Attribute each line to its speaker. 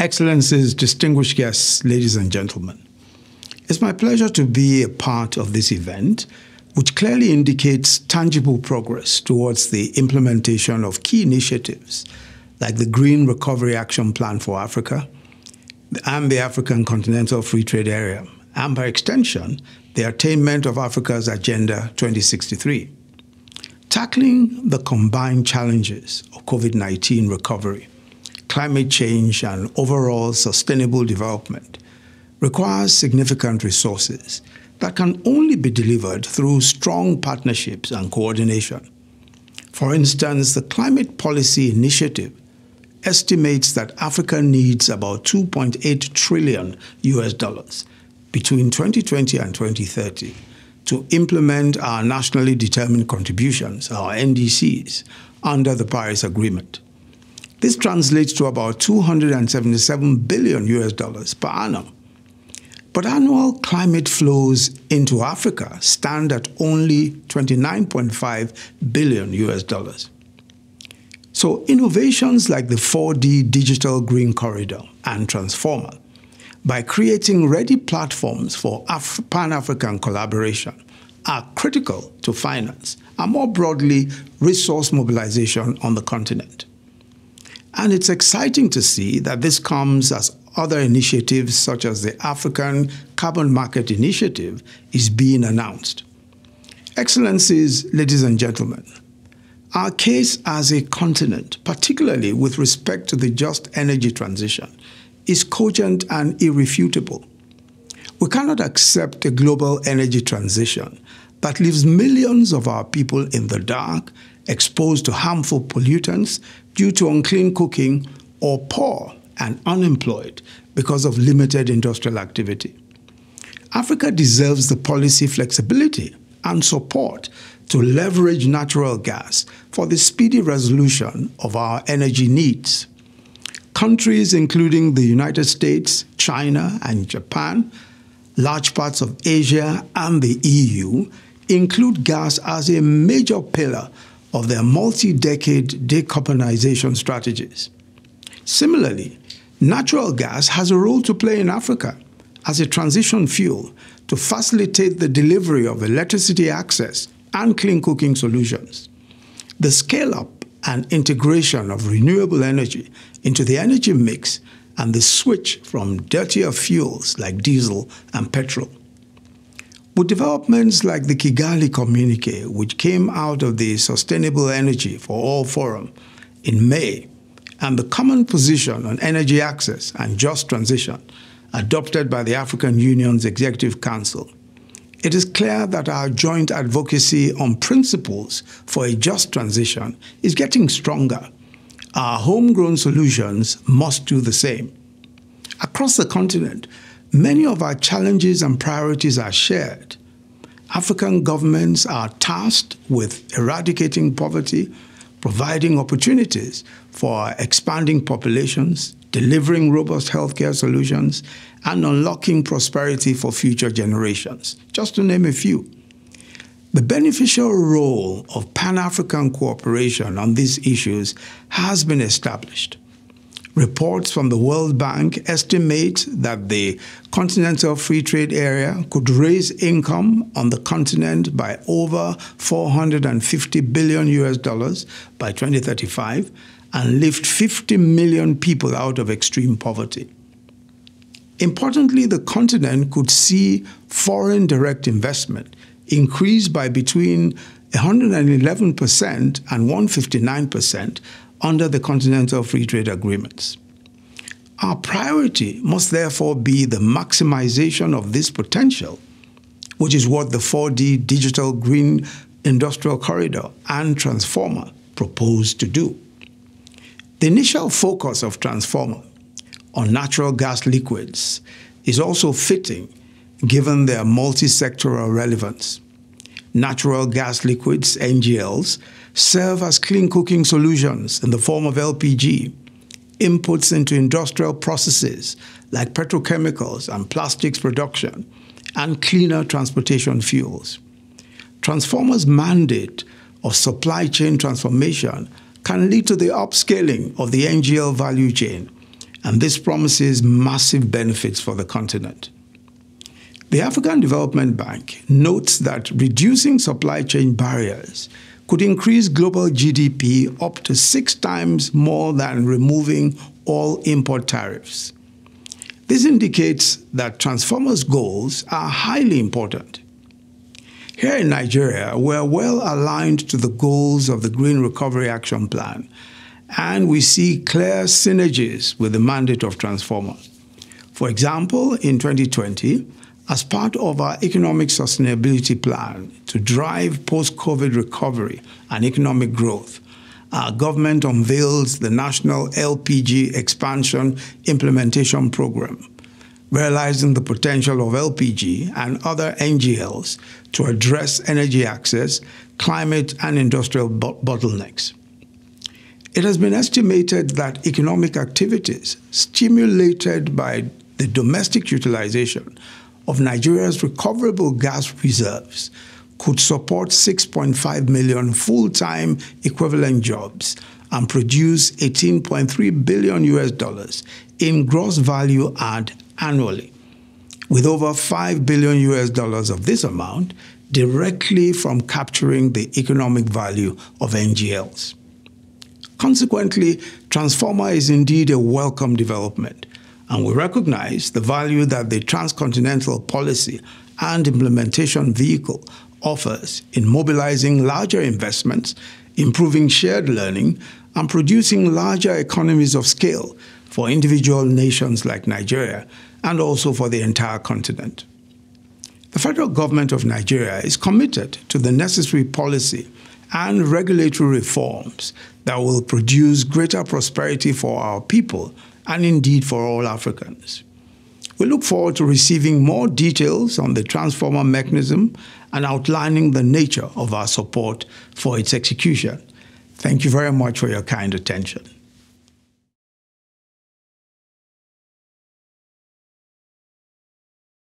Speaker 1: Excellencies, distinguished guests, ladies and gentlemen. It's my pleasure to be a part of this event, which clearly indicates tangible progress towards the implementation of key initiatives like the Green Recovery Action Plan for Africa and the African Continental Free Trade Area, and by extension, the attainment of Africa's Agenda 2063. Tackling the combined challenges of COVID-19 recovery, climate change, and overall sustainable development requires significant resources that can only be delivered through strong partnerships and coordination. For instance, the Climate Policy Initiative estimates that Africa needs about $2.8 trillion between 2020 and 2030 to implement our nationally determined contributions, our NDCs, under the Paris Agreement. This translates to about $277 billion per annum. But annual climate flows into Africa stand at only $29.5 billion. So innovations like the 4D Digital Green Corridor and TRANSFORMA, by creating ready platforms for Pan-African collaboration, are critical to finance and more broadly resource mobilization on the continent. And it's exciting to see that this comes as other initiatives such as the African Carbon Market Initiative is being announced. Excellencies, ladies and gentlemen, our case as a continent, particularly with respect to the just energy transition, is cogent and irrefutable. We cannot accept a global energy transition that leaves millions of our people in the dark, exposed to harmful pollutants due to unclean cooking, or poor and unemployed because of limited industrial activity. Africa deserves the policy flexibility and support to leverage natural gas for the speedy resolution of our energy needs. Countries including the United States, China, and Japan, large parts of Asia, and the EU include gas as a major pillar of their multi-decade decarbonization strategies. Similarly, natural gas has a role to play in Africa as a transition fuel to facilitate the delivery of electricity access and clean cooking solutions. The scale-up and integration of renewable energy into the energy mix and the switch from dirtier fuels like diesel and petrol. With developments like the Kigali Communique, which came out of the Sustainable Energy for All Forum in May, and the Common Position on Energy Access and Just Transition, adopted by the African Union's Executive Council, it is clear that our joint advocacy on principles for a just transition is getting stronger. Our homegrown solutions must do the same. Across the continent, many of our challenges and priorities are shared. African governments are tasked with eradicating poverty, providing opportunities for expanding populations, delivering robust healthcare solutions, and unlocking prosperity for future generations, just to name a few. The beneficial role of Pan-African cooperation on these issues has been established. Reports from the World Bank estimate that the Continental Free Trade Area could raise income on the continent by over $450 billion by 2035 and lift 50 million people out of extreme poverty. Importantly, the continent could see foreign direct investment increase by between 111% and 159% under the Continental Free Trade Agreements. Our priority must therefore be the maximization of this potential, which is what the 4D Digital Green Industrial Corridor and TRANSFORMA propose to do. The initial focus of TRANSFORMA on natural gas liquids is also fitting given their multi-sectoral relevance. Natural gas liquids, NGLs, serve as clean cooking solutions in the form of LPG, inputs into industrial processes like petrochemicals and plastics production, and cleaner transportation fuels. TRANSFORMA's mandate of supply chain transformation can lead to the upscaling of the NGL value chain and this promises massive benefits for the continent. The African Development Bank notes that reducing supply chain barriers could increase global GDP up to 6 times more than removing all import tariffs. This indicates that TRANSFORMA's goals are highly important. Here in Nigeria, we're well aligned to the goals of the Green Recovery Action Plan, and we see clear synergies with the mandate of TRANSFORMA. For example, in 2020, as part of our economic sustainability plan to drive post-COVID recovery and economic growth, our government unveils the National LPG Expansion Implementation Program, realizing the potential of LPG and other NGLs to address energy access, climate, and industrial bottlenecks. It has been estimated that economic activities stimulated by the domestic utilization of Nigeria's recoverable gas reserves could support 6.5 million full-time equivalent jobs and produce $18.3 billion in gross value add annually, with over $5 billion of this amount directly from capturing the economic value of NGLs. Consequently, TRANSFORMA is indeed a welcome development, and we recognize the value that the transcontinental policy and implementation vehicle offers in mobilizing larger investments, improving shared learning, and producing larger economies of scale for individual nations like Nigeria and also for the entire continent. The federal government of Nigeria is committed to the necessary policy and regulatory reforms that will produce greater prosperity for our people and indeed for all Africans. We look forward to receiving more details on the TRANSFORMA mechanism and outlining the nature of our support for its execution. Thank you very much for your kind attention.